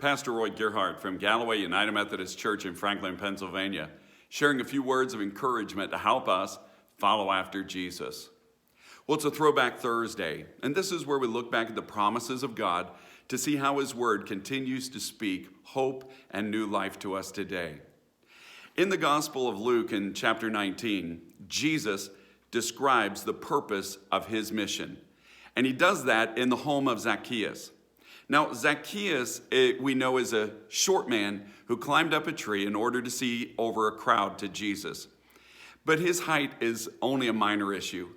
Pastor Roy Gerhardt from Galloway United Methodist Church in Franklin, Pennsylvania, sharing a few words of encouragement to help us follow after Jesus. Well, it's a Throwback Thursday, and this is where we look back at the promises of God to see how His Word continues to speak hope and new life to us today. In the Gospel of Luke in chapter 19, Jesus describes the purpose of His mission, and He does that in the home of Zacchaeus. Now, Zacchaeus, we know, is a short man who climbed up a tree in order to see over a crowd to Jesus. But his height is only a minor issue.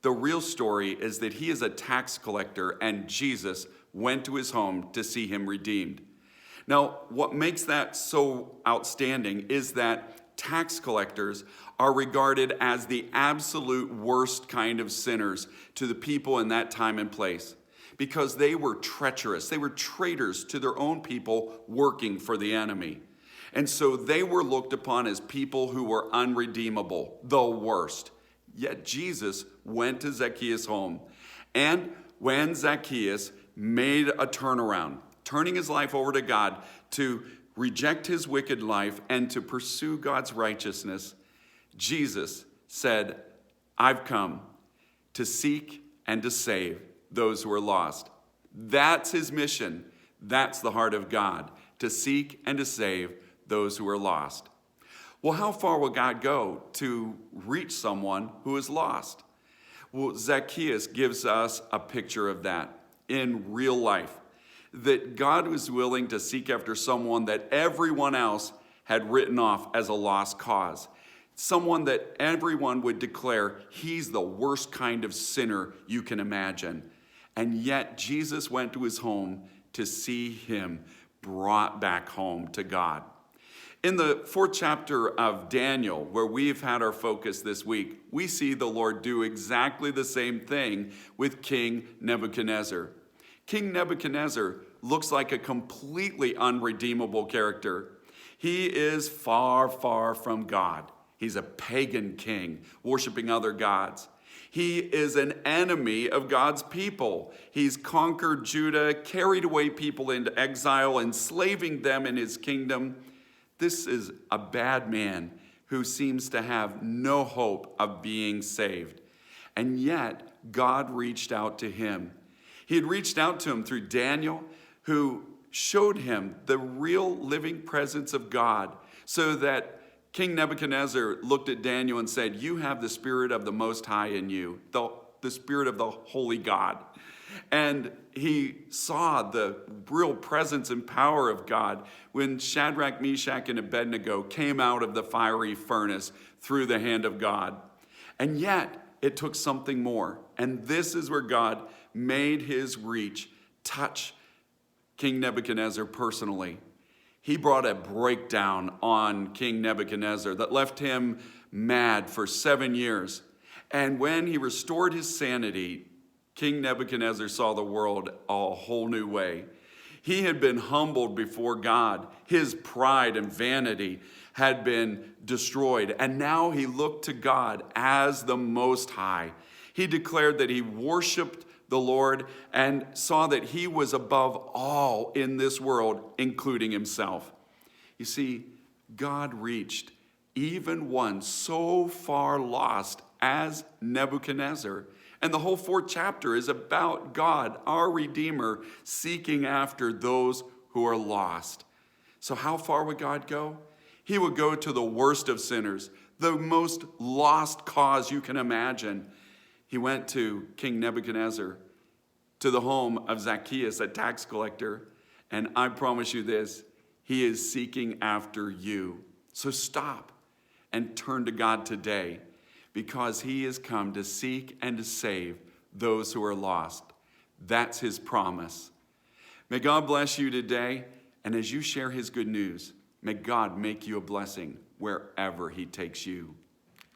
The real story is that he is a tax collector, and Jesus went to his home to see him redeemed. Now, what makes that so outstanding is that tax collectors are regarded as the absolute worst kind of sinners to the people in that time and place, because they were treacherous. They were traitors to their own people working for the enemy. And so they were looked upon as people who were unredeemable, the worst. Yet Jesus went to Zacchaeus' home. And when Zacchaeus made a turnaround, turning his life over to God to reject his wicked life and to pursue God's righteousness, Jesus said, "I've come to seek and to save those who are lost." That's his mission. That's the heart of God, to seek and to save those who are lost. Well, how far will God go to reach someone who is lost? Well, Zacchaeus gives us a picture of that in real life, that God was willing to seek after someone that everyone else had written off as a lost cause. Someone that everyone would declare he's the worst kind of sinner you can imagine. And yet Jesus went to his home to see him brought back home to God. In the 4th chapter of Daniel, where we've had our focus this week, we see the Lord do exactly the same thing with King Nebuchadnezzar. King Nebuchadnezzar looks like a completely unredeemable character. He is far, far from God. He's a pagan king, worshiping other gods. He is an enemy of God's people. He's conquered Judah, carried away people into exile, enslaving them in his kingdom. This is a bad man who seems to have no hope of being saved. And yet, God reached out to him. He had reached out to him through Daniel, who showed him the real living presence of God, so that King Nebuchadnezzar looked at Daniel and said, "You have the spirit of the Most High in you, the spirit of the Holy God." And he saw the real presence and power of God when Shadrach, Meshach, and Abednego came out of the fiery furnace through the hand of God. And yet, it took something more. And this is where God made his reach touch King Nebuchadnezzar personally. He brought a breakdown on King Nebuchadnezzar that left him mad for 7 years. And when he restored his sanity, King Nebuchadnezzar saw the world a whole new way. He had been humbled before God. His pride and vanity had been destroyed. And now he looked to God as the Most High. He declared that he worshiped the Lord and saw that he was above all in this world, including himself. You see, God reached even one so far lost as Nebuchadnezzar. And the whole 4th chapter is about God, our Redeemer, seeking after those who are lost. So how far would God go? He would go to the worst of sinners, the most lost cause you can imagine. He went to King Nebuchadnezzar, to the home of Zacchaeus, a tax collector, and I promise you this, he is seeking after you. So stop and turn to God today, because he has come to seek and to save those who are lost. That's his promise. May God bless you today, and as you share his good news, may God make you a blessing wherever he takes you.